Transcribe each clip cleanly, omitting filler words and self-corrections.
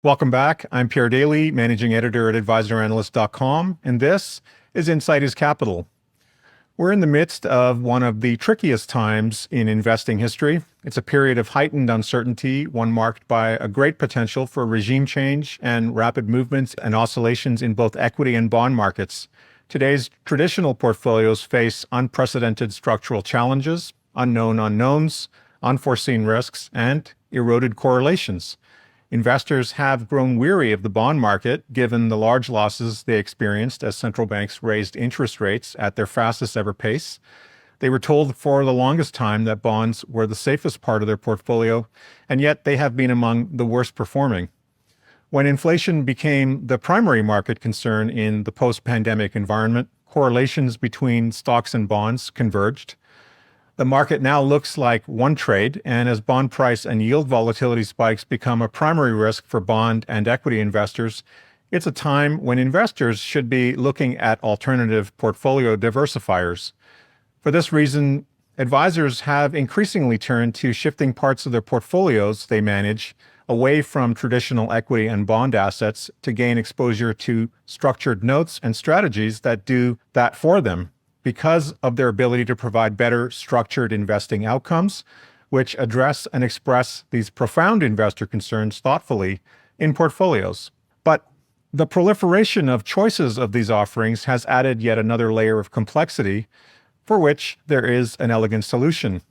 Welcome back. I'm Pierre Daly, Managing Editor at AdvisorAnalyst.com, and this is Insight is Capital. We're in the midst of one of the trickiest times in investing history. It's a period of heightened uncertainty, one marked by a great potential for regime change and rapid movements and oscillations in both equity and bond markets. Today's traditional portfolios face unprecedented structural challenges, unknown unknowns, unforeseen risks, and eroded correlations. Investors have grown weary of the bond market given the large losses they experienced as central banks raised interest rates at their fastest ever pace. They were told for the longest time that bonds were the safest part of their portfolio, and yet they have been among the worst performing. When inflation became the primary market concern in the post-pandemic environment, correlations between stocks and bonds converged. The market now looks like one trade, and as bond price and yield volatility spikes become a primary risk for bond and equity investors, it's a time when investors should be looking at alternative portfolio diversifiers. For this reason, advisors have increasingly turned to shifting parts of their portfolios they manage away from traditional equity and bond assets to gain exposure to structured notes and strategies that do that for them, because of their ability to provide better structured investing outcomes, which address and express these profound investor concerns thoughtfully in portfolios. But the proliferation of choices of these offerings has added yet another layer of complexity for which there is an elegant solution.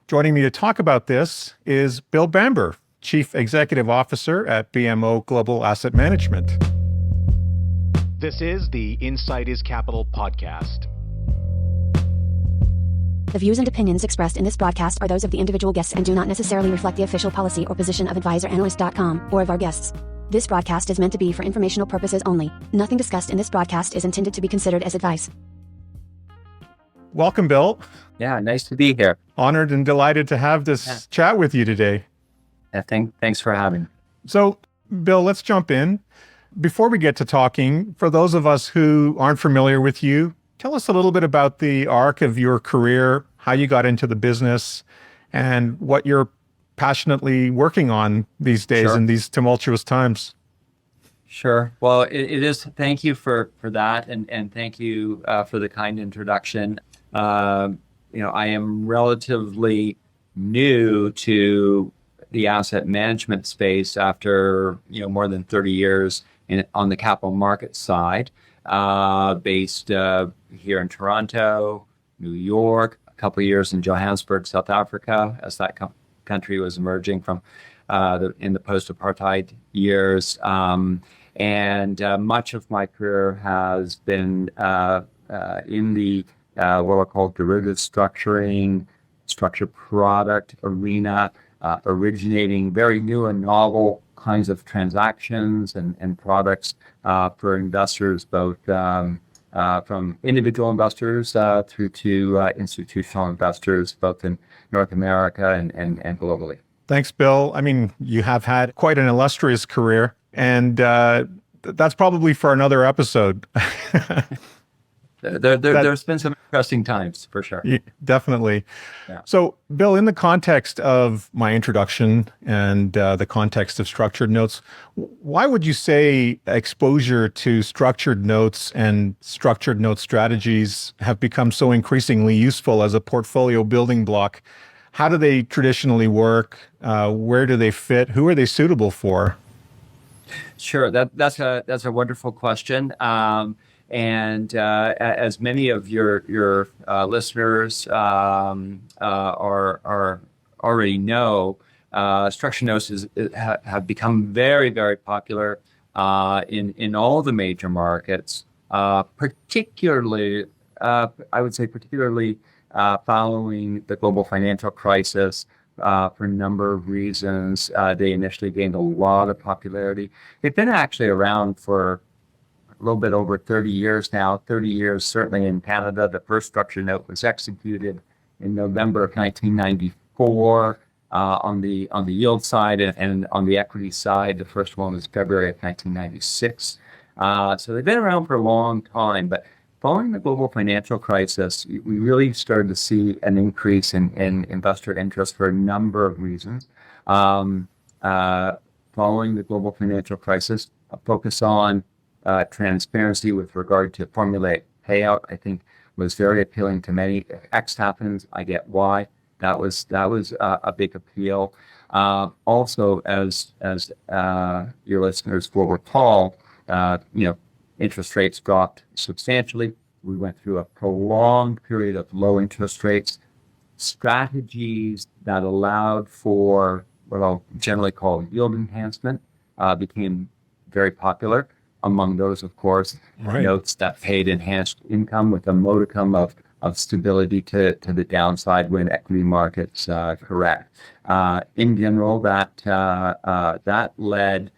Joining me to talk about this is Bill Bamber, Chief Executive Officer at BMO Global Asset Management. This is the Insight is Capital podcast. The views and opinions expressed in this broadcast are those of the individual guests and do not necessarily reflect the official policy or position of AdvisorAnalyst.com or of our guests. This broadcast is meant to be for informational purposes only. Nothing discussed in this broadcast is intended to be considered as advice. Welcome, Bill. Yeah, nice to be here. Honored and delighted to have this chat with you today. Thanks for having me. So, Bill, let's jump in. Before we get to talking, for those of us who aren't familiar with you, tell us a little bit about the arc of your career, how you got into the business, and what you're passionately working on these days in these tumultuous times. Sure. Well, it is. Thank you for that, and thank you for the kind introduction. I am relatively new to the asset management space after more than 30 years on the capital market side. Based here in Toronto, New York, a couple of years in Johannesburg, South Africa, as that country was emerging from in the post-apartheid years. And much of my career has been in the what I call derivative structuring, structured product arena, originating very new and novel kinds of transactions and products for investors, both from individual investors through to institutional investors, both in North America and globally. Thanks, Bill. I mean, you have had quite an illustrious career, and that's probably for another episode. There's been some interesting times, for sure. Yeah, definitely. Yeah. So, Bill, in the context of my introduction and the context of structured notes, why would you say exposure to structured notes and structured note strategies have become so increasingly useful as a portfolio building block? How do they traditionally work? Where do they fit? Who are they suitable for? Sure, that's a wonderful question. And as many of your listeners are already know, structured notes have become very, very popular in all the major markets, particularly following the global financial crisis. For a number of reasons, they initially gained a lot of popularity. They've been actually around for a little bit over 30 years now, 30 years certainly in Canada. The first structured note was executed in November of 1994 on the yield side, and on the equity side, the first one was February of 1996. So they've been around for a long time, but following the global financial crisis, we really started to see an increase in investor interest for a number of reasons. From following the global financial crisis. A focus on transparency with regard to formulaic payout, I think, was very appealing to many. If X happens, I get Y. That was a big appeal. Also, as your listeners will recall, interest rates dropped substantially. We went through a prolonged period of low interest rates. Strategies that allowed for what I'll generally call yield enhancement became very popular. Among those, of course, Right. notes that paid enhanced income with a modicum of stability to the downside when equity markets correct. In general, that led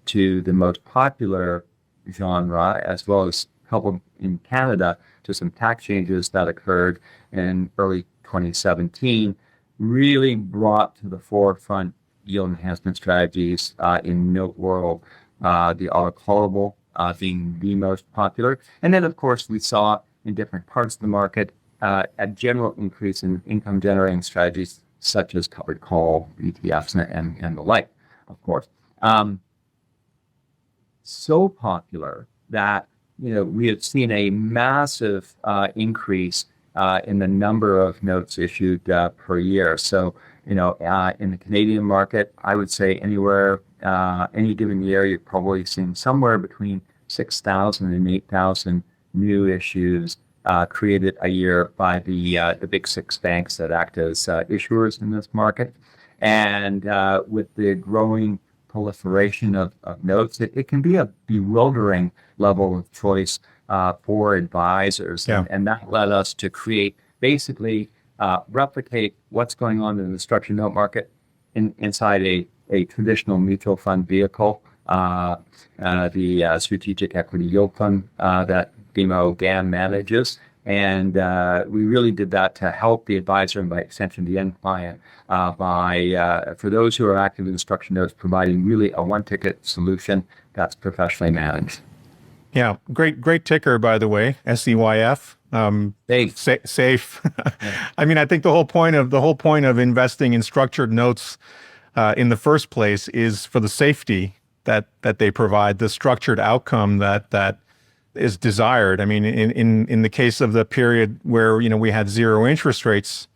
to the most popular genre, as well as coupled in Canada to some tax changes that occurred in early 2017, really brought to the forefront yield enhancement strategies in note world, the auto-callable being the most popular. And then, of course, we saw in different parts of the market a general increase in income generating strategies such as covered call, ETFs, and the like, of course. So popular that we have seen a massive increase in the number of notes issued per year. So, in the Canadian market, I would say anywhere, any given year, you're probably seeing somewhere between 6,000 and 8,000 new issues created a year by the big six banks that act as issuers in this market. And with the growing proliferation of notes, it can be a bewildering level of choice for advisors. Yeah. And that led us to create, basically replicate what's going on in the structured note market inside a traditional mutual fund vehicle, the Strategic Equity Yield Fund that BMO GAM manages. And we really did that to help the advisor and by extension the end client for those who are active in structured notes, providing really a one-ticket solution that's professionally managed. Yeah, great ticker, by the way, SEYF. Safe. Yeah. I mean, I think the whole point of investing in structured notes in the first place is for the safety that they provide, the structured outcome that is desired. I mean, in the case of the period where we had zero interest rates,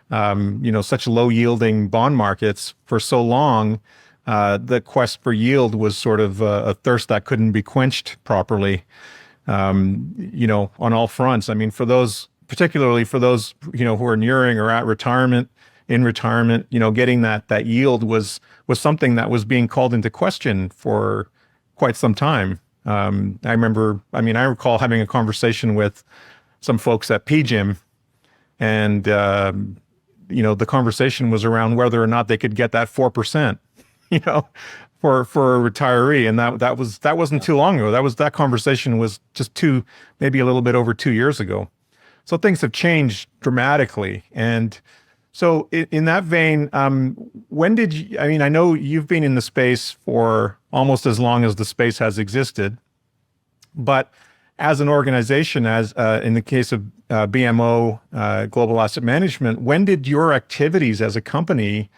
such low yielding bond markets for so long, the quest for yield was sort of a thirst that couldn't be quenched properly, on all fronts. I mean, particularly for those who are nearing or at retirement, in retirement, getting that yield was something that was being called into question for quite some time. I recall having a conversation with some folks at PGIM, and the conversation was around whether or not they could get that 4%, for a retiree, and that wasn't too long ago. That conversation was just maybe a little bit over 2 years ago. So things have changed dramatically, and so in that vein, when did you? I mean, I know you've been in the space for almost as long as the space has existed, but as an organization, as in the case of BMO Global Asset Management, when did your activities as a company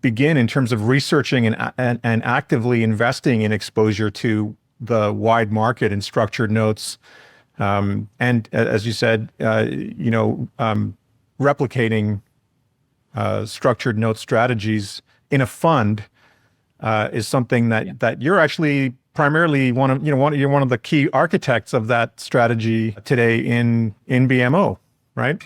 begin in terms of researching and actively investing in exposure to the wide market in structured notes, and as you said, replicating structured note strategies in a fund is something that you're actually primarily you're one of the key architects of that strategy today in BMO, right?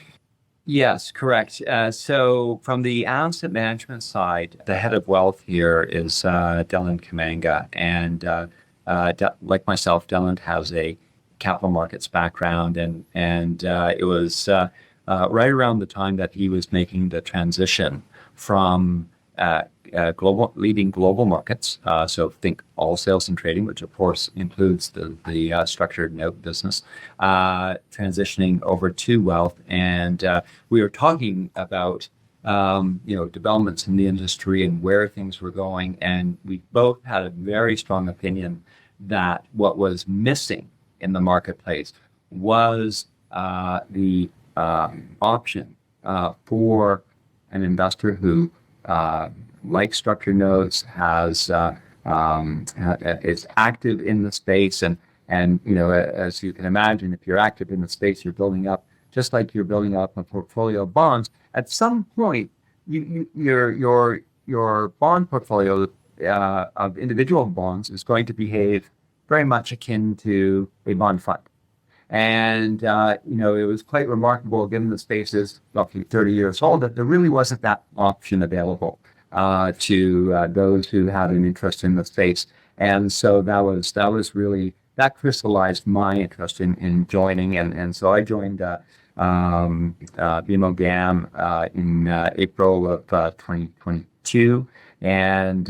Yes, correct. So from the asset management side, the head of wealth here is Dylan Kamanga. And like myself, Dylan has a capital markets background. And it was right around the time that he was making the transition from leading global markets. So think all sales and trading, which of course includes the structured note business, transitioning over to wealth. And we were talking about, developments in the industry and where things were going. And we both had a very strong opinion that what was missing in the marketplace was the option for an investor who like structured notes, is active in the space, and as you can imagine, if you're active in the space, you're building up, just like you're building up a portfolio of bonds. At some point, your bond portfolio of individual bonds is going to behave very much akin to a bond fund. And, it was quite remarkable, given the space is roughly 30 years old, that there really wasn't that option available to those who had an interest in the space. And so that crystallized my interest in joining. And so I joined BMO GAM in April of 2022. And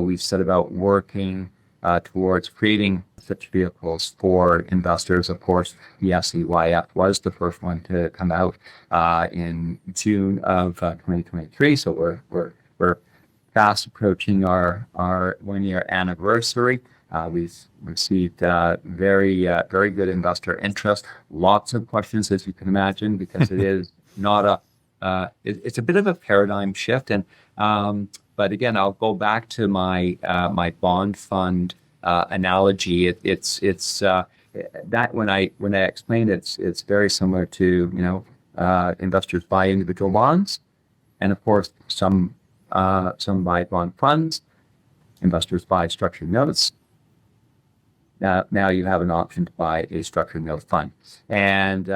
we set about working towards creating such vehicles for investors. Of course, the SEYF was the first one to come out in June of 2023. So we're fast approaching our 1-year anniversary. We've received very good investor interest. Lots of questions, as you can imagine, because it is not it's a bit of a paradigm shift. And but again, I'll go back to my bond fund analogy. It's that when I explained it's very similar to investors buy individual bonds, and of course some buy bond funds. Investors buy structured notes. Now you have an option to buy a structured note fund, and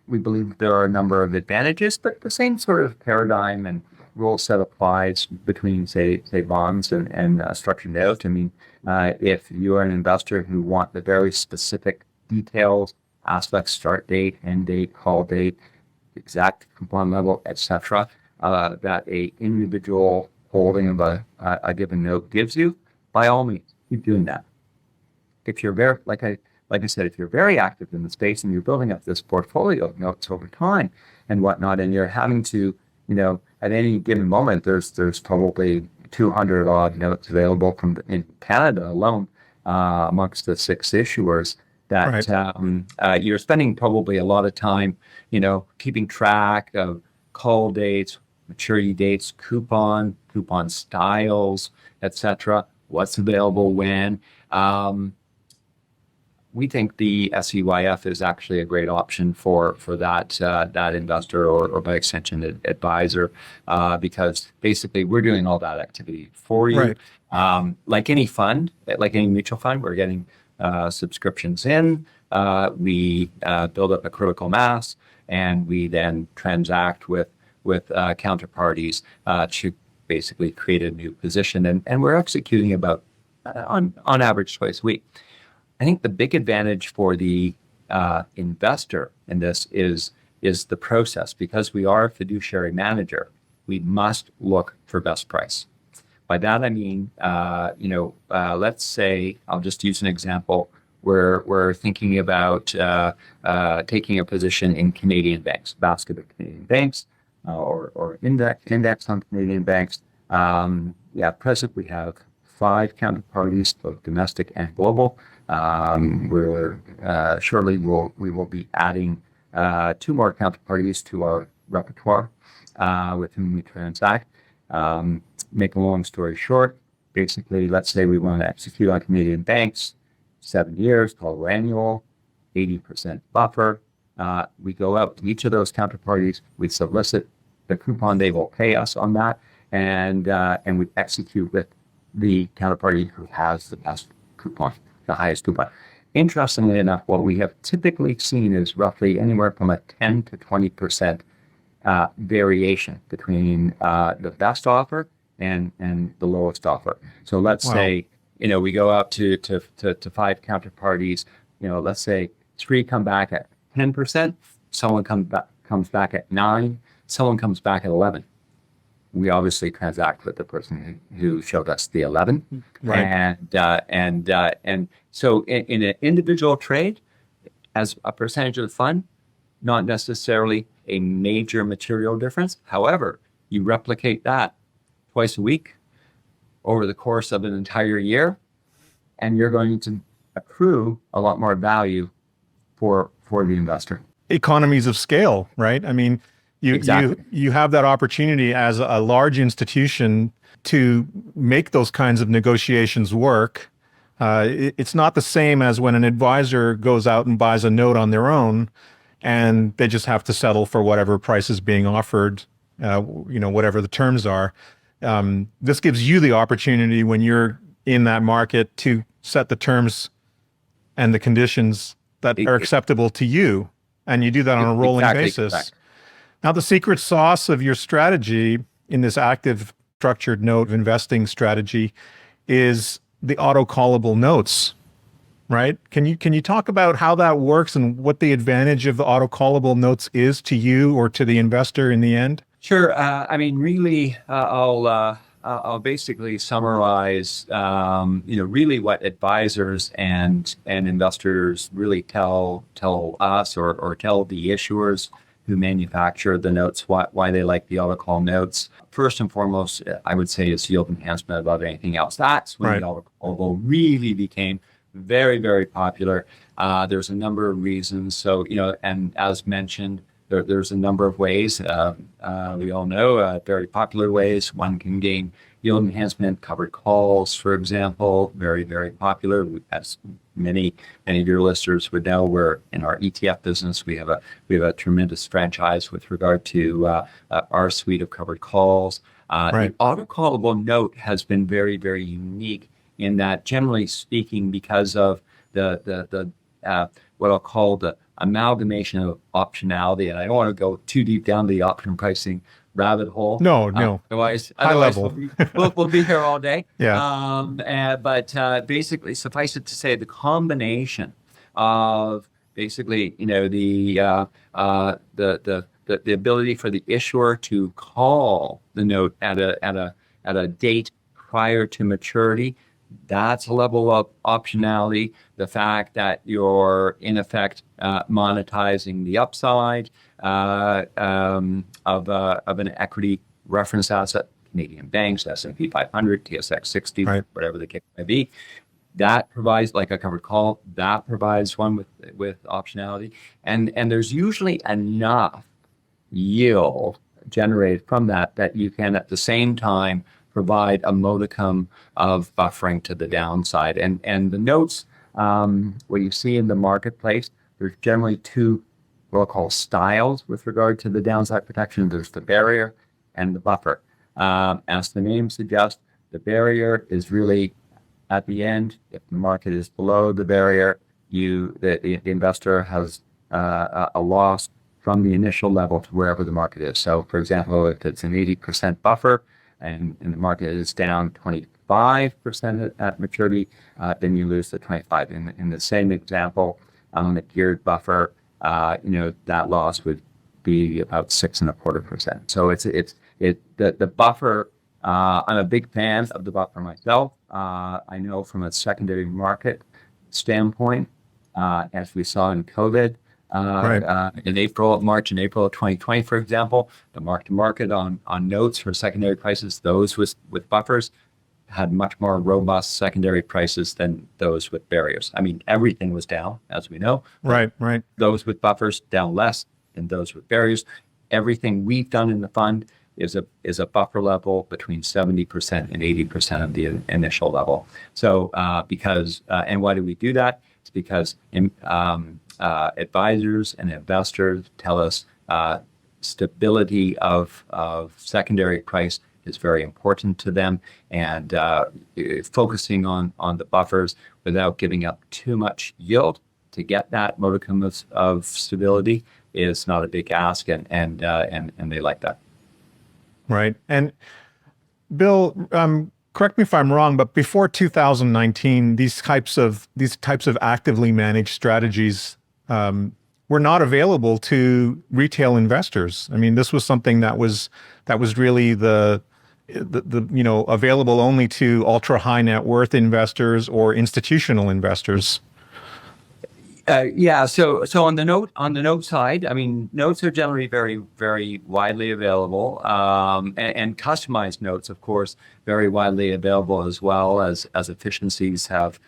we believe there are a number of advantages, but the same sort of paradigm and rule set applies between say bonds and structured note. I mean, if you are an investor who want the very specific details, aspects, start date, end date, call date, exact coupon level, etc., that a individual holding of a given note gives you, by all means, keep doing that. If you're very, like I said, if you're very active in the space and you're building up this portfolio of notes over time and whatnot, and you're having to, at any given moment, there's probably 200 odd notes available in Canada alone, amongst the 6 issuers, that right. You're spending probably a lot of time, keeping track of call dates, maturity dates, coupon styles, etc. What's available when. We think the SEYF is actually a great option for that investor or by extension advisor, because basically we're doing all that activity for you. Right. Like any fund, like any mutual fund, we're getting subscriptions in. We build up a critical mass, and we then transact with counterparties to basically create a new position, and we're executing about on average twice a week. I think the big advantage for the investor in this is the process. Because we are a fiduciary manager, we must look for best price. By that I mean, let's say, I'll just use an example where we're thinking about taking a position in Canadian banks, basket of Canadian banks, or index on Canadian banks. Present we have 5 counterparties, both domestic and global. Shortly we will be adding 2 more counterparties to our repertoire with whom we transact. Make a long story short, basically, let's say we want to execute on Canadian banks, 7 years, total annual, 80% buffer. We go out to each of those counterparties, we solicit the coupon they will pay us on that, and we execute with the counterparty who has the best coupon, the highest coupon. Interestingly enough, what we have typically seen is roughly anywhere from a 10 to 20% variation between the best offer and the lowest offer. So let's say, we go out to 5 counterparties, let's say 3 come back at 10%, someone comes back at 9, someone comes back at 11. We obviously transact with the person who showed us the 11. Right. And so in an individual trade, as a percentage of the fund, not necessarily a major material difference. However, you replicate that twice a week over the course of an entire year, and you're going to accrue a lot more value for the investor. Economies of scale, right? I mean, You have that opportunity as a large institution to make those kinds of negotiations work. It's not the same as when an advisor goes out and buys a note on their own, and they just have to settle for whatever price is being offered, whatever the terms are. This gives you the opportunity when you're in that market to set the terms and the conditions that are acceptable to you, and you do that on a rolling basis. Correct. Now, the secret sauce of your strategy in this active structured note investing strategy is the auto-callable notes, right? Can you talk about how that works and what the advantage of the auto-callable notes is to you or to the investor in the end? Sure. Really, I'll basically summarize, really what advisors and investors really tell us or tell the issuers who manufacture the notes why they like the auto-call notes. First and foremost, I would say is yield enhancement above anything else. That's when the auto-callable really became very, very popular. There's a number of reasons. So, and as mentioned, there's a number of ways. We all know very popular ways. One can gain yield enhancement, covered calls, for example, very, very popular. As many of your listeners would know, we're in our ETF business. We have a tremendous franchise with regard to our suite of covered calls. The auto-callable note has been very, very unique in that, generally speaking, because of the what I'll call the amalgamation of optionality, and I don't want to go too deep down the option pricing rabbit hole. No. Otherwise High level. we'll be here all day. Yeah. But basically, suffice it to say, the combination of basically, the ability for the issuer to call the note at a date prior to maturity. That's a level of optionality. The fact that you're in effect monetizing the upside of an equity reference asset, Canadian banks, S&P 500, TSX 60, whatever the case may be. That provides, like a covered call, that provides one with optionality, and there's usually enough yield generated from that you can at the same time provide a modicum of buffering to the downside. And the notes, what you see in the marketplace, there's generally two what I'll call styles with regard to the downside protection. There's the barrier and the buffer. As the name suggests, the barrier is really at the end. If the market is below the barrier, the investor has a loss from the initial level to wherever the market is. So, for example, if it's an 80% buffer, and the market is down 25% at maturity, then you lose the 25. In the same example, on the geared buffer, that loss would be about 6.25%. So the buffer. I'm a big fan of the buffer myself. I know from a secondary market standpoint, as we saw in COVID, in March and April of 2020, for example, the mark-to-market on notes for secondary prices, those with buffers, had much more robust secondary prices than those with barriers. I mean, everything was down, as we know. Right. Those with buffers down less than those with barriers. Everything we've done in the fund is a buffer level between 70% and 80% of the initial level. So and why do we do that? It's because advisors and investors tell us stability of secondary price is very important to them, and focusing on the buffers without giving up too much yield to get that modicum of stability is not a big ask, and they like that. Right. And Bill, correct me if I'm wrong, but before 2019, these types of actively managed strategies were not available to retail investors. I mean, this was something that was really the available only to ultra high net worth investors or institutional investors. So on the note side, I mean, notes are generally very, very widely available, and customized notes, of course, very widely available as well as efficiencies have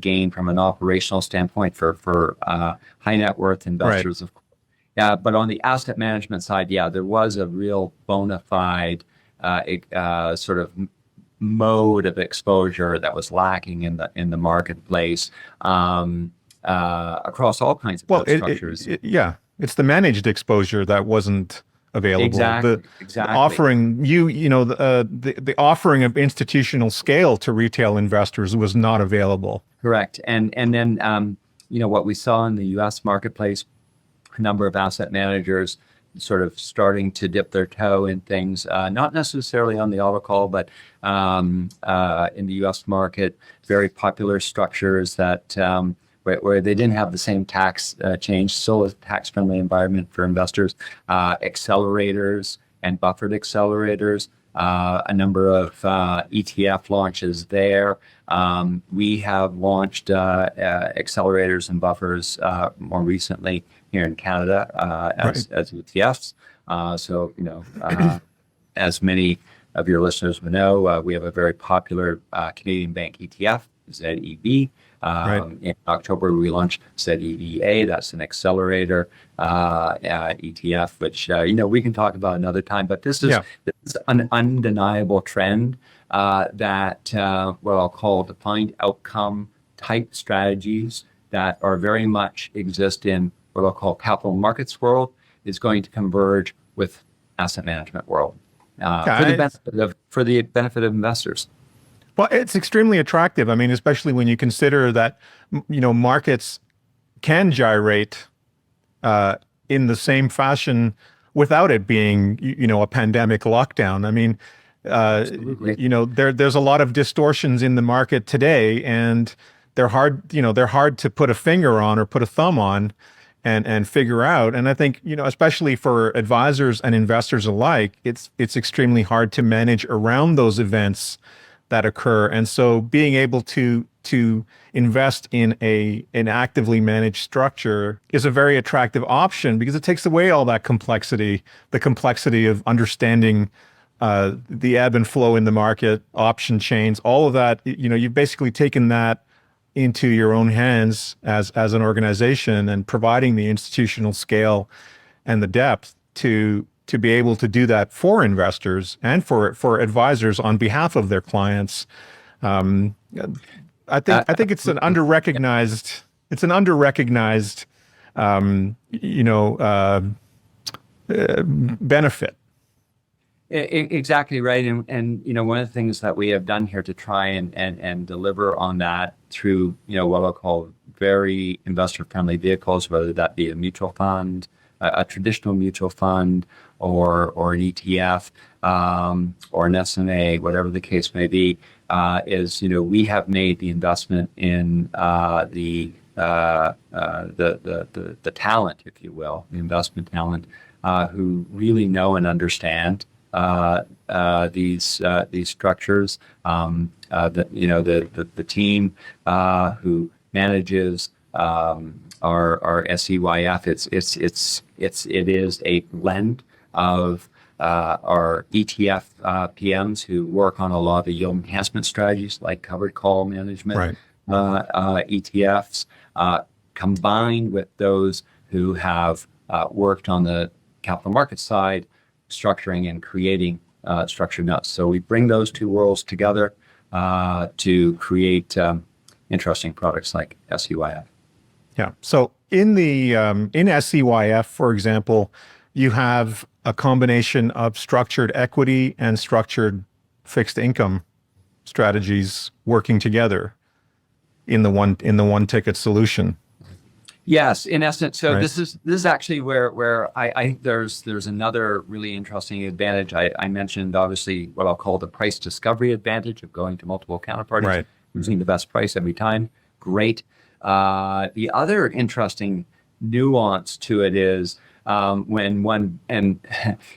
gained from an operational standpoint for high net worth investors. Right. Of course. But on the asset management side, there was a real bona fide sort of mode of exposure that was lacking in the marketplace across all kinds of structures. It's the managed exposure that wasn't available. Exactly. The offering the offering of institutional scale to retail investors was not available. Correct. And then what we saw in the U.S. marketplace, a number of asset managers sort of starting to dip their toe in things, not necessarily on the auto call, but in the U.S. market, very popular structures that where they didn't have the same tax change, still a tax-friendly environment for investors, accelerators and buffered accelerators, a number of ETF launches there. We have launched accelerators and buffers more recently here in Canada as ETFs. As many of your listeners would know, we have a very popular Canadian bank ETF, ZEB. In October, we launched ZEVA. That's an accelerator ETF, which we can talk about another time. But this is an undeniable trend that what I'll call defined outcome type strategies that are very much exist in what I'll call capital markets world is going to converge with asset management world for the benefit of investors. Well, it's extremely attractive. I mean, especially when you consider that, markets can gyrate in the same fashion without it being, a pandemic lockdown. I mean, there's a lot of distortions in the market today, and they're hard to put a finger on or put a thumb on and figure out. And I think, especially for advisors and investors alike, it's extremely hard to manage around those events that occur. And so being able to invest in an actively managed structure is a very attractive option because it takes away all that complexity, the complexity of understanding the ebb and flow in the market, option chains, all of that. You've basically taken that into your own hands as an organization and providing the institutional scale and the depth to be able to do that for investors and for advisors on behalf of their clients. I think it's an underrecognized benefit. Exactly right. And one of the things that we have done here to try and deliver on that through what I'll call very investor friendly vehicles, whether that be a mutual fund, a traditional mutual fund, or an ETF, or an SMA, whatever the case may be, is we have made the investment in the talent, if you will, the investment talent, who really know and understand these structures. The team who manages our SEYF, it is a blend of our ETF PMs who work on a lot of the yield enhancement strategies like covered call management, ETFs, combined with those who have worked on the capital market side, structuring and creating structured notes. So we bring those two worlds together to create interesting products like SEYF. Yeah. So in SEYF, for example, you have a combination of structured equity and structured fixed income strategies working together in the one ticket solution. Yes, in essence. So this is actually where I think there's another really interesting advantage. I mentioned obviously what I'll call the price discovery advantage of going to multiple counterparties, using the best price every time. Great. The other interesting nuance to it is when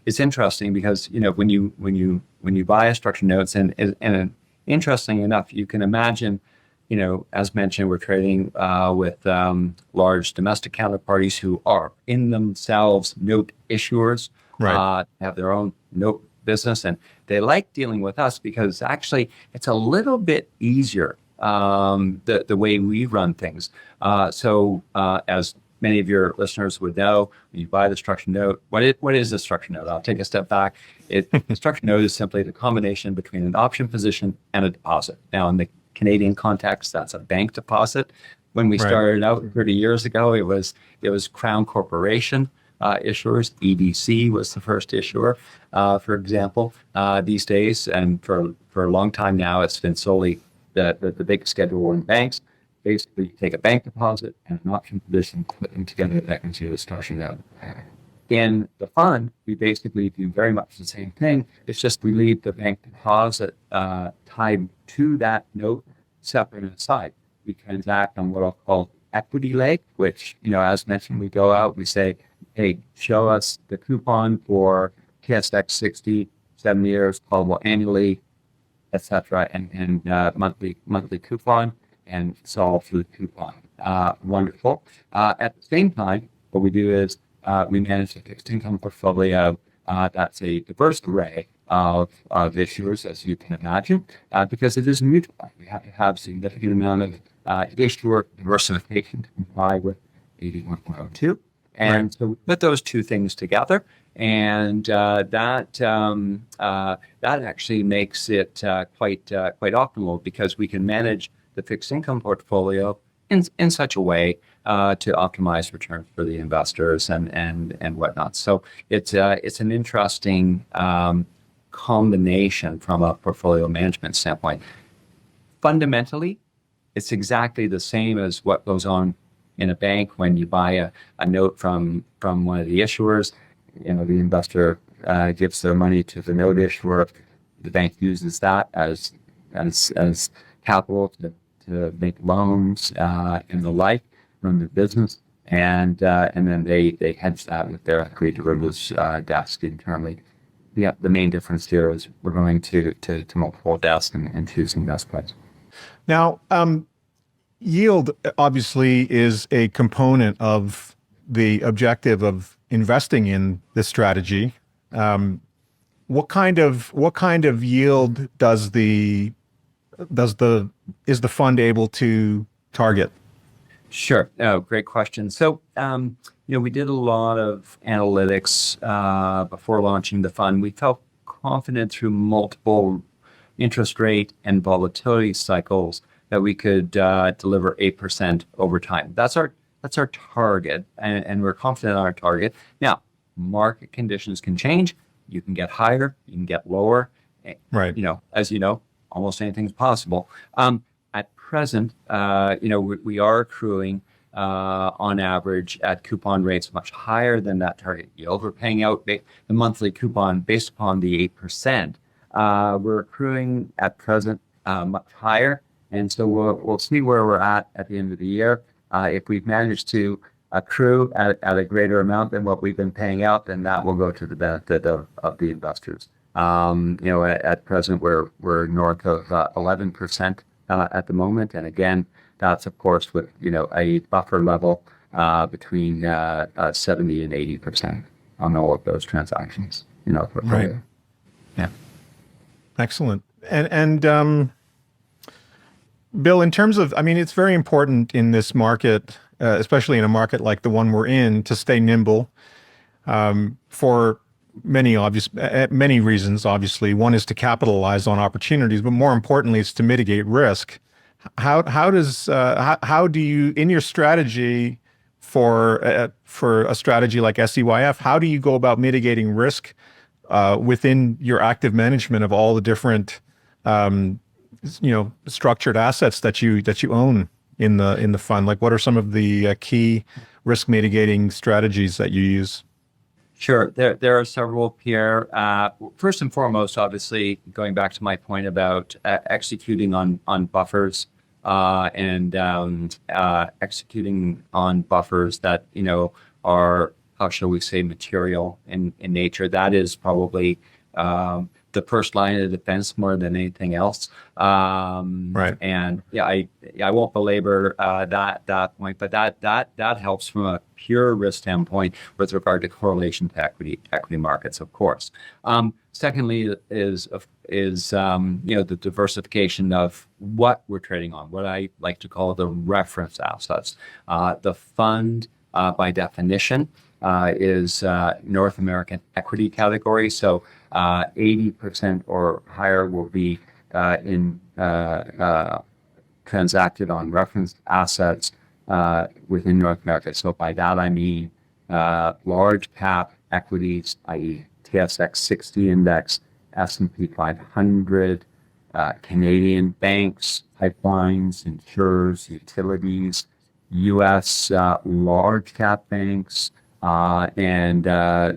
it's interesting because when you buy a structured notes and interesting enough, you can imagine. As mentioned, we're trading with large domestic counterparties who are in themselves note issuers, have their own note business, and they like dealing with us because actually it's a little bit easier the way we run things. So as many of your listeners would know, when you buy the structured note, what is a structured note? I'll take a step back. A structured note is simply the combination between an option position and a deposit. Now, in the Canadian context, that's a bank deposit. When we Right. started out 30 years ago, it was Crown Corporation issuers. EDC was the first issuer, for example. These days, and for a long time now, it's been solely the big Schedule One banks. Basically, you take a bank deposit and an option position, put them together, that gives you a structured note. In the fund, we basically do very much the same thing. It's just we leave the bank deposit tied to that note separate and aside. We transact on what I'll call equity leg, which, as mentioned, we go out, we say, hey, show us the coupon for TSX 60, 7 years, callable annually, etc., and monthly coupon, and solve for the coupon. Wonderful. At the same time, what we do is we manage a fixed income portfolio that's a diverse array of issuers, as you can imagine, because it is mutual. We have to have significant amount of issuer diversification to comply with 81.02. And Right. so we put those two things together, and that actually makes it quite optimal, because we can manage the fixed income portfolio in such a way to optimize returns for the investors and whatnot. So it's an interesting combination from a portfolio management standpoint. Fundamentally, it's exactly the same as what goes on in a bank when you buy a note from one of the issuers. The investor gives their money to the note issuer. The bank uses that as capital to make loans and the like, run their business, and then they hedge that with their equity derivatives desk internally. The main difference here is we're going to multiple desks and choosing best price. Now, yield obviously is a component of the objective of investing in this strategy. What kind of yield is the fund able to target? Sure. Oh, great question. So, we did a lot of analytics before launching the fund. We felt confident through multiple interest rate and volatility cycles that we could deliver 8% over time. That's our target, and we're confident on our target. Now, market conditions can change. You can get higher, you can get lower. Right. As you know, almost anything's possible. At present, we are accruing on average at coupon rates much higher than that target yield. We're paying out the monthly coupon based upon the 8%. We're accruing at present much higher, and so we'll see where we're at the end of the year. If we've managed to accrue at a greater amount than what we've been paying out, then that will go to the benefit of the investors. At present we're north of 11% at the moment, and again, that's of course with a buffer level between 70 and 80% on all of those transactions. Right. Yeah. Excellent. And Bill, in terms of, it's very important in this market, especially in a market like the one we're in, to stay nimble for many reasons. Obviously, one is to capitalize on opportunities, but more importantly, is to mitigate risk. How do you, in your strategy for a strategy like SEYF, how do you go about mitigating risk within your active management of all the different structured assets that you own in the fund? Like, what are some of the key risk mitigating strategies that you use? Sure. There are several, Pierre. First and foremost, obviously, going back to my point about executing on buffers and executing on buffers that are, how shall we say, material in nature. That is probably the first line of defense more than anything else. Right. And I won't belabor that point, but that helps from a pure risk standpoint with regard to correlation to equity markets, of course. Secondly is the diversification of what we're trading on, what I like to call the reference assets. The fund by definition, is North American equity category. So 80% or higher will be transacted on reference assets within North America. So by that I mean large cap equities, i.e. TSX 60 index, S&P 500, Canadian banks, pipelines, insurers, utilities, U.S. large cap banks, and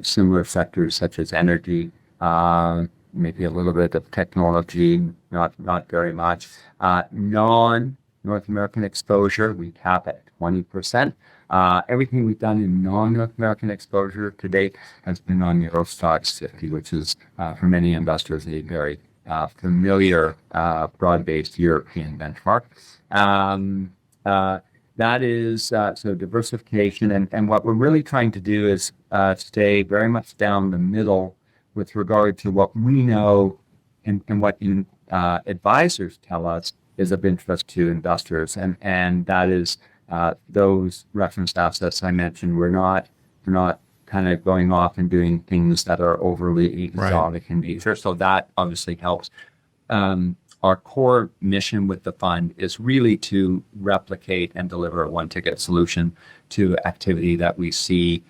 similar sectors such as energy, maybe a little bit of technology, not very much. Non-North American exposure, we cap at 20%. Everything we've done in non-North American exposure to date has been on Euro Stocks 50, which is for many investors a very familiar broad-based European benchmark. That is so diversification, and what we're really trying to do is stay very much down the middle with regard to what we know and what advisors tell us is of interest to investors, and that is those referenced assets I mentioned. We're not kind of going off and doing things that are overly exotic in nature. So that obviously helps. Our core mission with the fund is really to replicate and deliver a one-ticket solution to activity that we see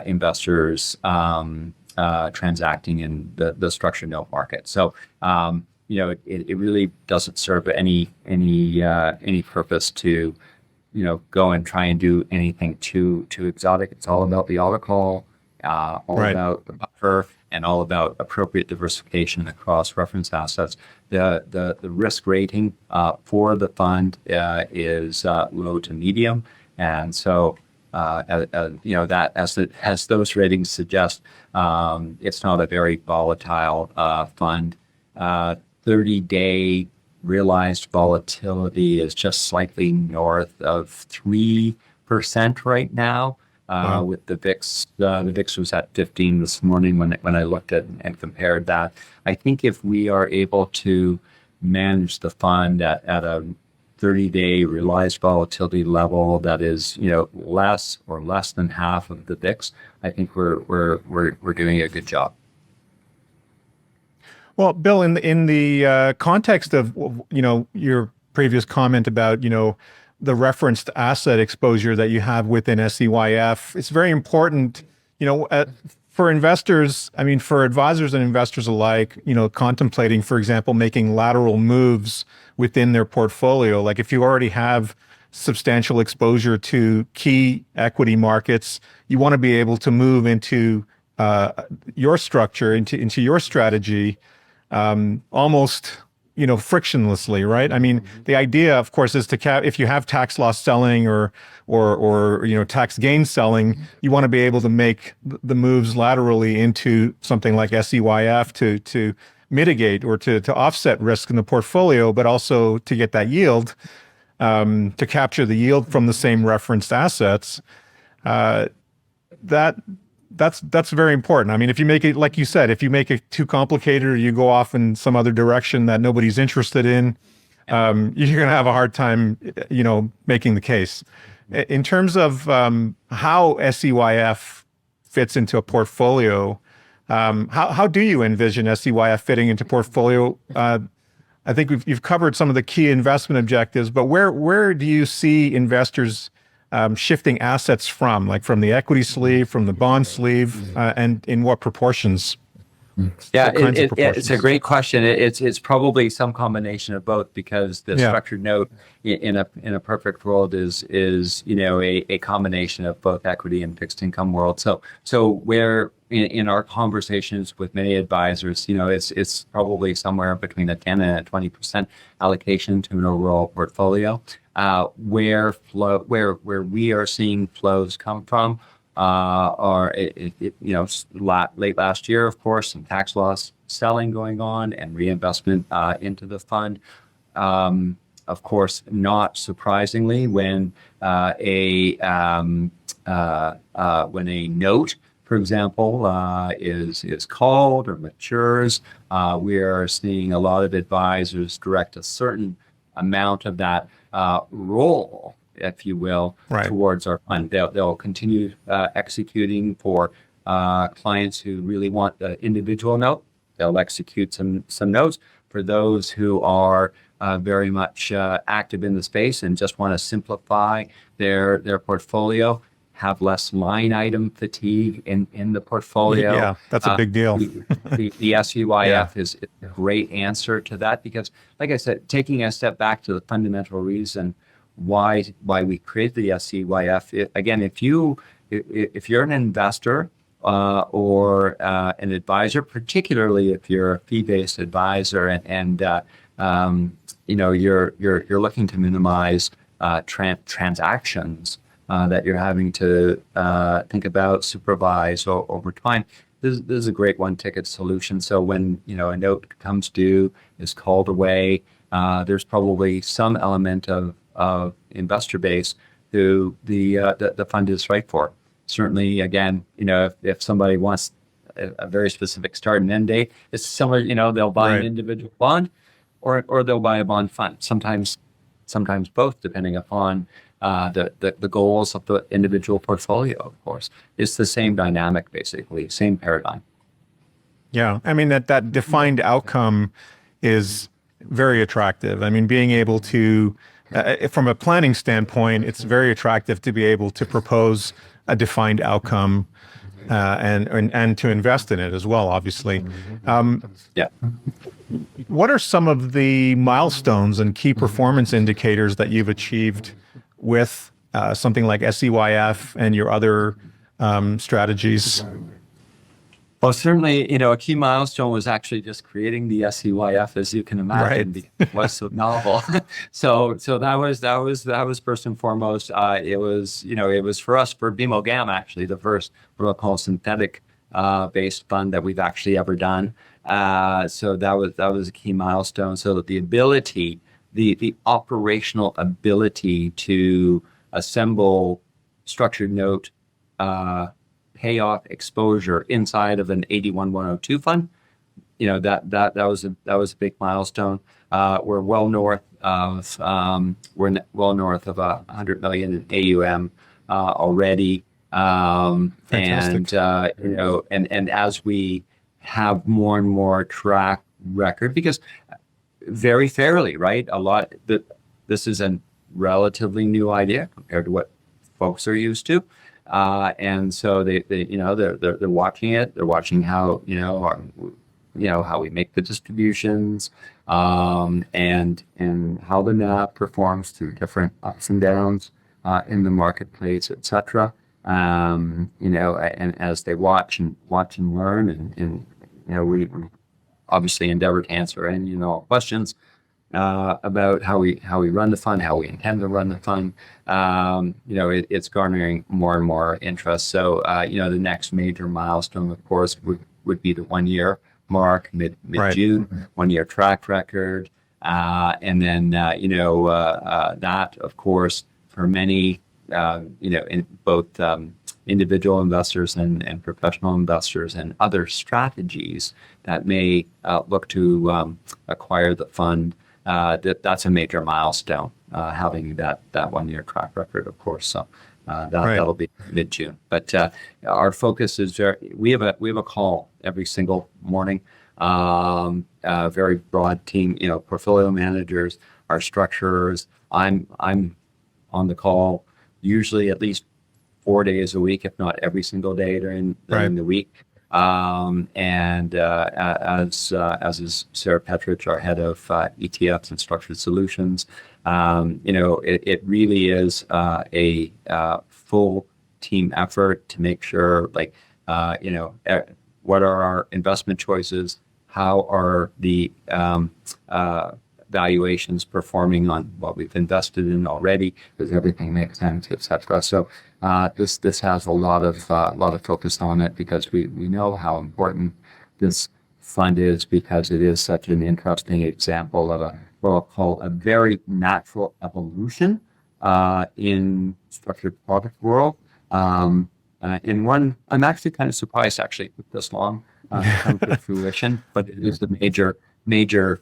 investors transacting in the structured note market. So it really doesn't serve any purpose to go and try and do anything too exotic. It's all about the autocall, about the buffer, and all about appropriate diversification across reference assets. The risk rating for the fund is low to medium, and so that as those ratings suggest, it's not a very volatile fund. 30-day realized volatility is just slightly north of 3% right now. With the VIX, the VIX was at 15 this morning when I looked at and compared that. I think if we are able to manage the fund at a 30-day realized volatility level that is less than half of the VIX, I think we're doing a good job. Well, Bill, in the context of your previous comment about the referenced asset exposure that you have within SEYF, it's very important, for investors. I mean, for advisors and investors alike, contemplating, for example, making lateral moves within their portfolio. Like if you already have substantial exposure to key equity markets, you want to be able to move into your structure, into your strategy, almost frictionlessly, right? I mean, the idea, of course, is to if you have tax loss selling or tax gain selling, you want to be able to make the moves laterally into something like SEYF to mitigate or to offset risk in the portfolio, but also to get that yield, to capture the yield from the same referenced assets. That's very important. I mean, if you make it, like you said, if you make it too complicated or you go off in some other direction that nobody's interested in, you're going to have a hard time, making the case. In terms of how SEYF fits into a portfolio, how do you envision SEYF fitting into portfolio? I think you've covered some of the key investment objectives, but where do you see investors shifting assets from, like from the equity sleeve, from the bond sleeve, and in what proportions? Yeah, it's a great question. It's probably some combination of both, because the structured note in a perfect world is a combination of both equity and fixed income world. So where in our conversations with many advisors, it's probably somewhere between a 10 and a 20% allocation to an overall portfolio. Where we are seeing flows come from are late last year, of course, some tax loss selling going on and reinvestment into the fund. Of course, not surprisingly, when a note, for example, is called or matures, we are seeing a lot of advisors direct a certain amount of that roll if you will, Right. towards our fund. They'll continue executing for clients who really want the individual note. They'll execute some notes. For those who are very much active in the space and just want to simplify their portfolio, have less line item fatigue in the portfolio. Yeah, that's a big deal. The SEYF is a great answer to that because, like I said, taking a step back to the fundamental reason why we created the SEYF. Again, if you're an investor or an advisor, particularly if you're a fee-based advisor, and you're looking to minimize transactions that you're having to think about, supervise over time. This is a great one-ticket solution. So when a note comes due, is called away, there's probably some element of investor base who the fund is right for. Certainly, again, if somebody wants a very specific start and end date, it's similar. They'll buy an individual bond, or they'll buy a bond fund. Sometimes both, depending upon the goals of the individual portfolio. Of course, it's the same dynamic, basically, same paradigm. Yeah, I mean that defined outcome is very attractive. I mean, being able to, from a planning standpoint, it's very attractive to be able to propose a defined outcome and to invest in it as well, obviously. Yeah. What are some of the milestones and key performance indicators that you've achieved with something like SEYF and your other strategies? Well, certainly, a key milestone was actually just creating the SEYF, as you can imagine, because it was so novel. So that was first and foremost. It was for us, for BMO GAM, actually the first what I'll call synthetic based fund that we've actually ever done. So that was a key milestone. So that the ability, the operational ability to assemble structured note payoff exposure inside of an 81102 fund, that was a big milestone. We're well north of 100 million in AUM already, and as we have more and more track record, because very fairly, right, this is a relatively new idea compared to what folks are used to. And so they're watching it. They're watching how how we make the distributions, and how the NAV performs through different ups and downs in the marketplace, etc. And as they watch and learn, and we obviously endeavor to answer any questions about how we run the fund, how we intend to run the fund. It's garnering more and more interest. So the next major milestone, of course, would be the 1 year mark, mid June, 1 year track record, and then that, of course, for many in both individual investors and professional investors and other strategies that may look to acquire the fund. That's a major milestone, having that 1 year track record, of course. So that'll be mid-June. But our focus is we have a call every single morning. A very broad team, portfolio managers, our structurers. I'm on the call usually at least 4 days a week, if not every single day during the week. And as is Sarah Petrich, our head of ETFs and structured solutions, it really is a full team effort to make sure, what are our investment choices? How are the valuations performing on what we've invested in already? Does everything make sense, etc. So this has a lot of focus on it, because we know how important this fund is, because it is such an interesting example of what I'll call a very natural evolution in structured product world. In one, I'm actually kind of surprised actually it took this long to come to fruition, but it is the major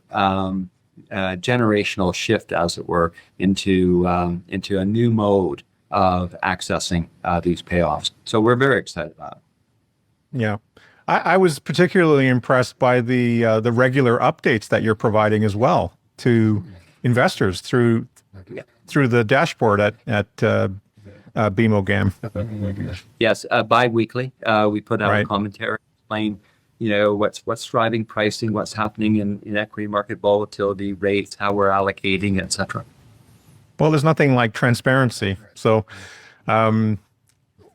generational shift, as it were, into a new mode of accessing these payoffs. So we're very excited about it. Yeah. I was particularly impressed by the regular updates that you're providing as well to investors through the dashboard at BMO GAM. Yes, bi-weekly, we put out a Right. commentary, explain, what's driving pricing, what's happening in equity market volatility, rates, how we're allocating, etc. Well, there's nothing like transparency. So, Bill,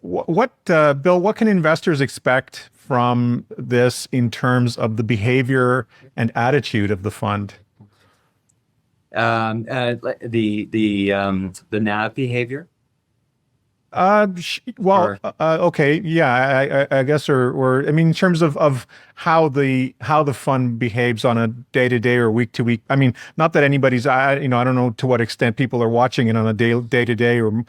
what can investors expect from this in terms of the behavior and attitude of the fund? The NAV behavior. Okay, yeah, I guess, or I mean, in terms of how the fund behaves on a day-to-day or week-to-week. I mean, not that anybody's, I don't know to what extent people are watching it on a day-to-day or,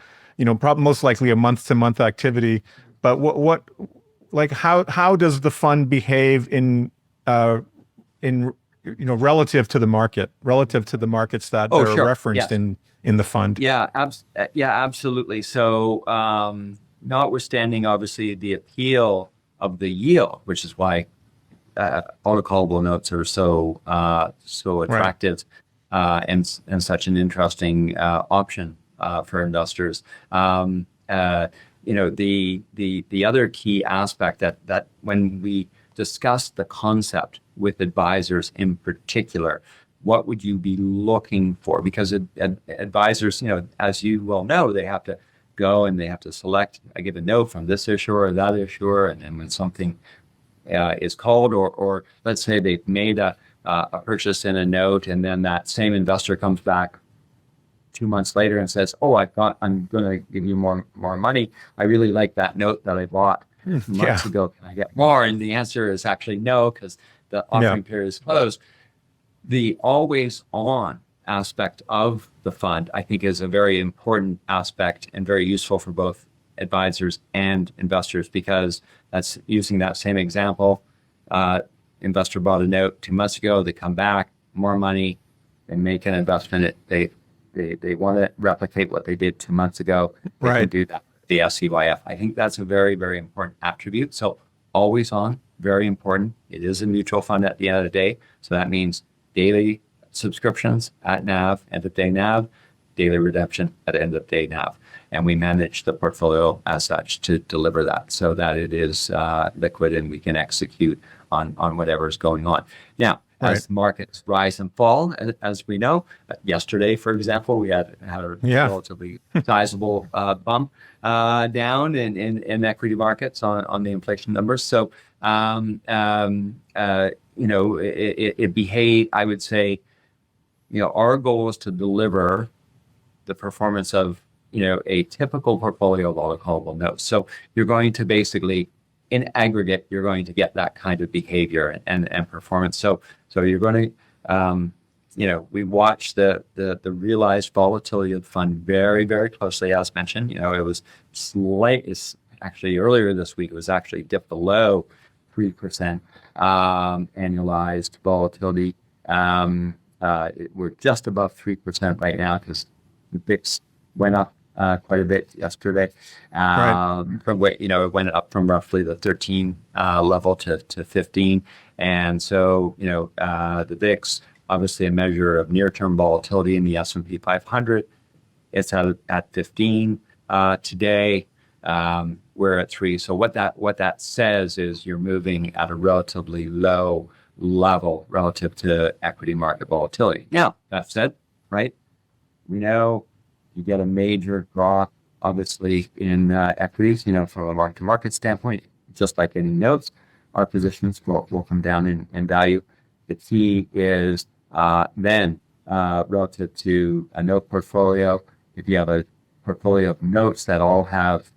probably most likely a month-to-month activity. But like how does the fund behave in relative to the markets that are Sure. referenced Yes. in the fund? Yeah, absolutely. So, notwithstanding obviously the appeal of the yield, which is why auto-callable notes are so attractive and such an interesting option for investors. The other key aspect that when we discuss the concept with advisors in particular, what would you be looking for? Because advisors, as you well know, they have to go and they have to select, I give a note from this issuer or that issuer, and then when something is called, or let's say they've made a purchase in a note, and then that same investor comes back 2 months later and says, "Oh, I'm going to give you more money. I really like that note that I bought months ago. Can I get more?" And the answer is actually no, because the offering period is closed. The always on aspect of the fund, I think, is a very important aspect and very useful for both advisors and investors, because that's using that same example. Investor bought a note 2 months ago, they come back, more money, they make an investment. They want to replicate what they did 2 months ago. They can do that. The SEYF. I think that's a very, very important attribute. So always on, very important. It is a mutual fund at the end of the day. So that means daily subscriptions at NAV, end of day NAV, daily redemption at end of day NAV. And we manage the portfolio as such to deliver that so that it is liquid and we can execute on whatever's going on. Now, as markets rise and fall, as we know, yesterday, for example, we had a relatively sizable bump down in equity markets on the inflation numbers. So, it behaved, I would say, our goal is to deliver the performance of, a typical portfolio of auto-callable notes. So you're going to basically, in aggregate, you're going to get that kind of behavior and performance. So you're going to, we watch the realized volatility of the fund very, very closely, as mentioned. It was actually earlier this week, it was actually dipped below 3% annualized volatility. We're just above 3% right now because the VIX went up quite a bit yesterday. From where, it went up from roughly the 13 level to 15. And so, the VIX, obviously a measure of near-term volatility in the S&P 500, it's at 15 today. We're at 3. So what that says is you're moving at a relatively low level relative to equity market volatility. Now, that said, right, we know you get a major drop, obviously, in equities, from a mark-to-market standpoint, just like any notes, our positions will come down in value. The key is then relative to a note portfolio, if you have a portfolio of notes that all have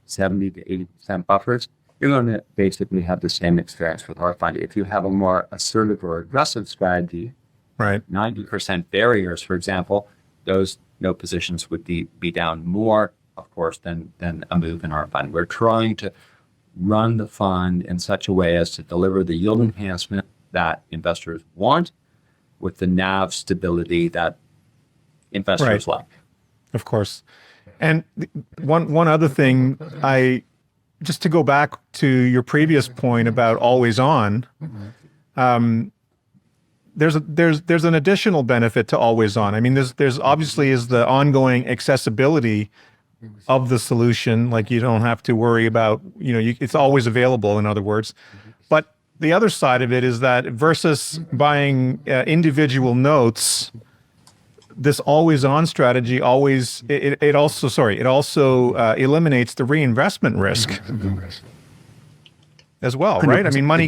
70 to 80% buffers, you're going to basically have the same experience with our fund. If you have a more assertive or aggressive strategy, 90% barriers, for example, those note positions would be down more, of course, than a move in our fund. We're trying to run the fund in such a way as to deliver the yield enhancement that investors want, with the NAV stability that investors like. Of course. And one other thing, just to go back to your previous point about always on, there's an additional benefit to always on. I mean, there's obviously is the ongoing accessibility of the solution. Like you don't have to worry about, it's always available, in other words. But the other side of it is that versus buying individual notes, this always on strategy it also eliminates the reinvestment risk as well, right? I mean, money.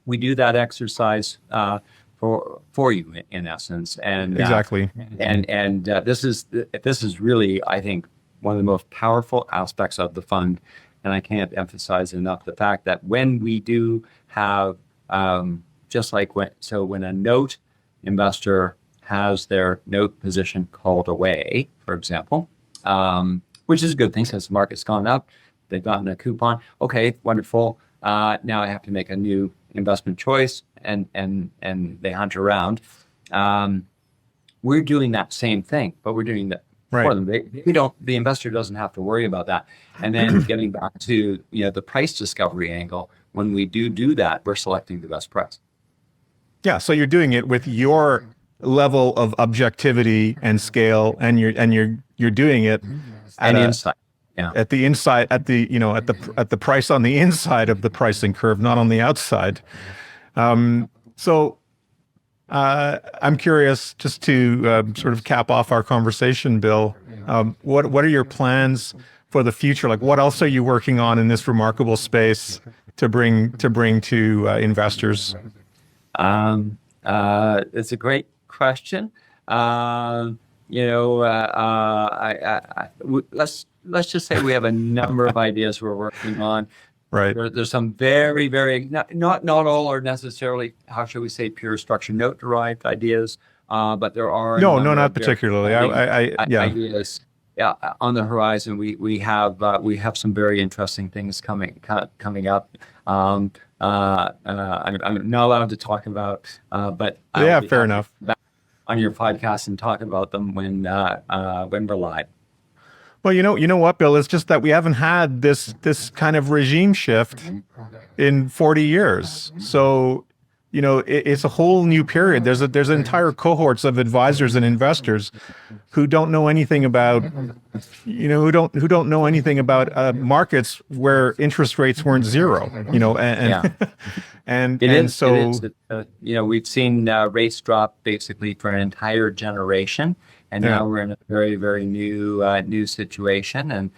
We do that exercise for you in essence, and exactly. This is really, I think, one of the most powerful aspects of the fund, and I can't emphasize enough the fact that when we do have just like when a note investor has their note position called away, for example, which is a good thing because the market's gone up, they've gotten a coupon. Okay, wonderful. Now I have to make a new investment choice, and they hunt around. We're doing that same thing, but we're doing that for them. The investor doesn't have to worry about that. And then getting back to the price discovery angle, when we do that, we're selecting the best price. Yeah, so you're doing it with your level of objectivity and scale, and you're doing it at insight. Yeah. At the inside, at the price on the inside of the pricing curve, not on the outside. So I'm curious, just to sort of cap off our conversation, Bill. What are your plans for the future? Like, what else are you working on in this remarkable space to bring to investors? It's a great question. Let's just say we have a number of ideas we're working on. Right. There's some very, very not all are necessarily, how should we say, pure structured note derived ideas, but there are no, not particularly. Ideas. Yeah, on the horizon, we have some very interesting things coming up. I'm not allowed to talk about, but fair enough. On your podcast and talk about them when we're live. Well, you know what, Bill? It's just that we haven't had this kind of regime shift in 40 years. So, it's a whole new period. There's entire cohorts of advisors and investors who don't know anything about, who don't know anything about markets where interest rates weren't zero. We've seen rates drop basically for an entire generation. And now we're in a very, very new situation, and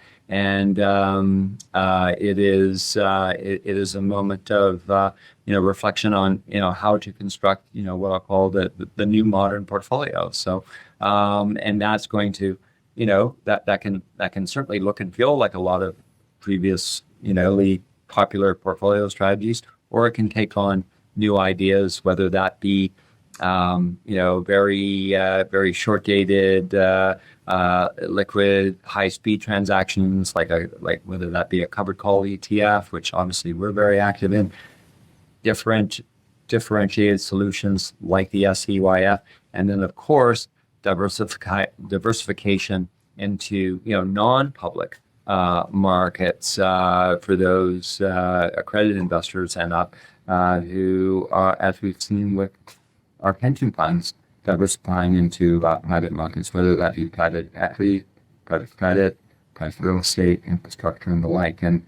it is a moment of reflection on how to construct what I'll call the new modern portfolio. So and that's going to that can certainly look and feel like a lot of previous popular portfolio strategies, or it can take on new ideas, whether that be very short-dated, liquid, high-speed transactions, like whether that be a covered call ETF, which obviously we're very active in, differentiated solutions like the SEYF, and then of course diversification into non-public markets for those accredited investors and up who are, as we've seen with our pension funds, diversifying into private markets, whether that be private equity, private credit, private real estate, infrastructure, and the like. And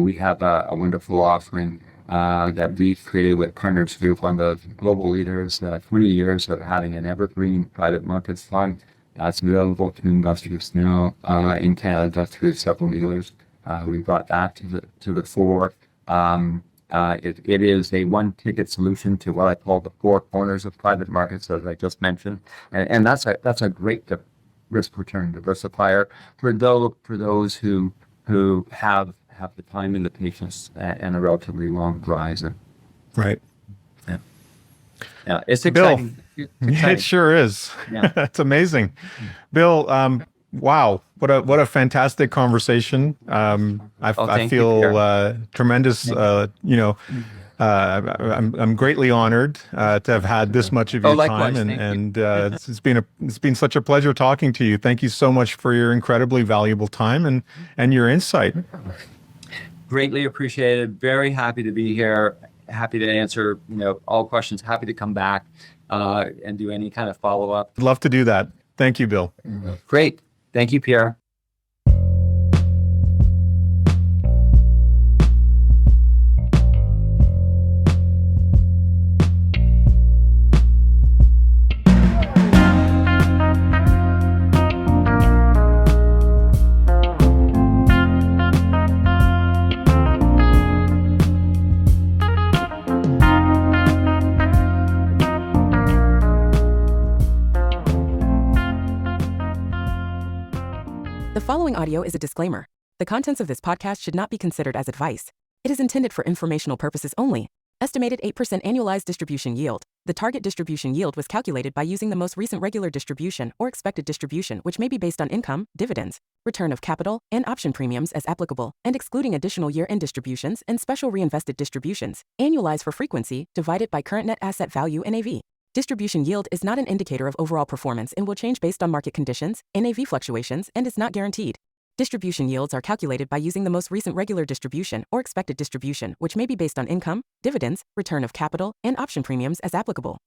we have a wonderful offering that we've created with partners who are one of the global leaders, 20 years of having an evergreen private markets fund that's available to investors now in Canada through several dealers. We brought that to the fore. It is a one-ticket solution to what I call the four corners of private markets, as I just mentioned, and that's a great risk-return diversifier for those who have the time and the patience and a relatively long horizon. Right. Yeah. It's exciting. Bill, it sure is. Yeah. It's amazing, Bill. Wow, what a fantastic conversation. I feel tremendous, I'm greatly honored to have had this much of Oh, your likewise. time, Thank you. it's been such a pleasure talking to you. Thank you so much for your incredibly valuable time and your insight. Greatly appreciated. Very happy to be here. Happy to answer, all questions. Happy to come back and do any kind of follow-up. I'd love to do that. Thank you, Bill. Great. Thank you, Pierre. The following audio is a disclaimer. The contents of this podcast should not be considered as advice. It is intended for informational purposes only. Estimated 8% annualized distribution yield. The target distribution yield was calculated by using the most recent regular distribution or expected distribution, which may be based on income, dividends, return of capital, and option premiums as applicable, and excluding additional year-end distributions and special reinvested distributions. Annualized for frequency, divided by current net asset value (NAV). Distribution yield is not an indicator of overall performance and will change based on market conditions, NAV fluctuations, and is not guaranteed. Distribution yields are calculated by using the most recent regular distribution or expected distribution, which may be based on income, dividends, return of capital, and option premiums as applicable,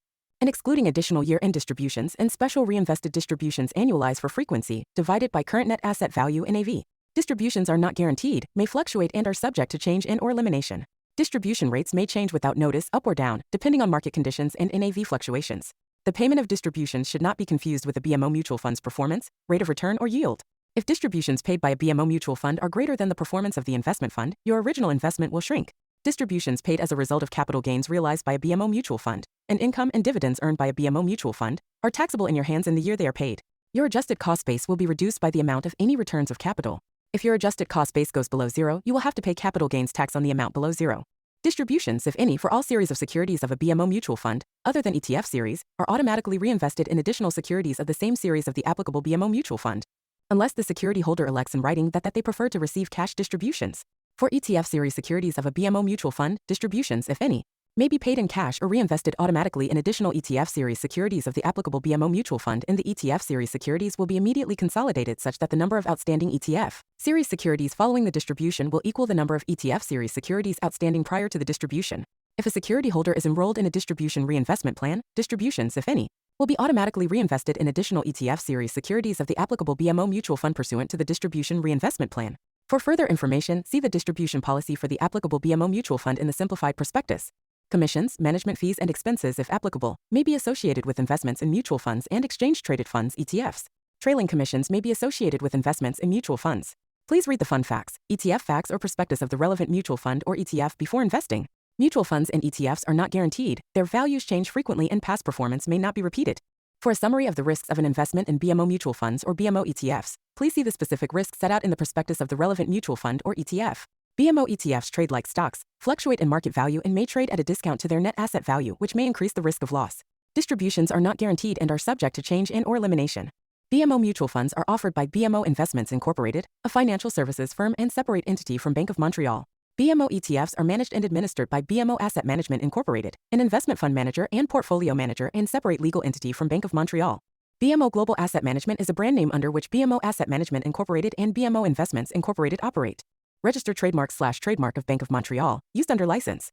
and excluding additional year-end distributions and special reinvested distributions annualized for frequency, divided by current net asset value (NAV). Distributions are not guaranteed, may fluctuate, and are subject to change and/or elimination. Distribution rates may change without notice up or down, depending on market conditions and NAV fluctuations. The payment of distributions should not be confused with a BMO mutual fund's performance, rate of return, or yield. If distributions paid by a BMO mutual fund are greater than the performance of the investment fund, your original investment will shrink. Distributions paid as a result of capital gains realized by a BMO mutual fund, and income and dividends earned by a BMO mutual fund, are taxable in your hands in the year they are paid. Your adjusted cost base will be reduced by the amount of any returns of capital. If your adjusted cost base goes below zero, you will have to pay capital gains tax on the amount below zero. Distributions, if any, for all series of securities of a BMO mutual fund, other than ETF series, are automatically reinvested in additional securities of the same series of the applicable BMO mutual fund, unless the security holder elects in writing that they prefer to receive cash distributions. For ETF series securities of a BMO mutual fund, distributions, if any, may be paid in cash or reinvested automatically in additional ETF series securities of the applicable BMO mutual fund, and the ETF series securities will be immediately consolidated such that the number of outstanding ETF series securities following the distribution will equal the number of ETF series securities outstanding prior to the distribution. If a security holder is enrolled in a distribution reinvestment plan, distributions, if any, will be automatically reinvested in additional ETF series securities of the applicable BMO mutual fund pursuant to the distribution reinvestment plan. For further information, see the distribution policy for the applicable BMO mutual fund in the simplified prospectus. Commissions, management fees, and expenses, if applicable, may be associated with investments in mutual funds and exchange-traded funds (ETFs). Trailing commissions may be associated with investments in mutual funds. Please read the fund facts, ETF facts, or prospectus of the relevant mutual fund or ETF before investing. Mutual funds and ETFs are not guaranteed, their values change frequently, and past performance may not be repeated. For a summary of the risks of an investment in BMO mutual funds or BMO ETFs, please see the specific risks set out in the prospectus of the relevant mutual fund or ETF. BMO ETFs trade like stocks, fluctuate in market value, and may trade at a discount to their net asset value, which may increase the risk of loss. Distributions are not guaranteed and are subject to change and/or elimination. BMO mutual funds are offered by BMO Investments Incorporated, a financial services firm and separate entity from Bank of Montreal. BMO ETFs are managed and administered by BMO Asset Management Incorporated, an investment fund manager and portfolio manager and separate legal entity from Bank of Montreal. BMO Global Asset Management is a brand name under which BMO Asset Management Incorporated and BMO Investments Incorporated operate. Registered trademark/trademark of Bank of Montreal, used under license.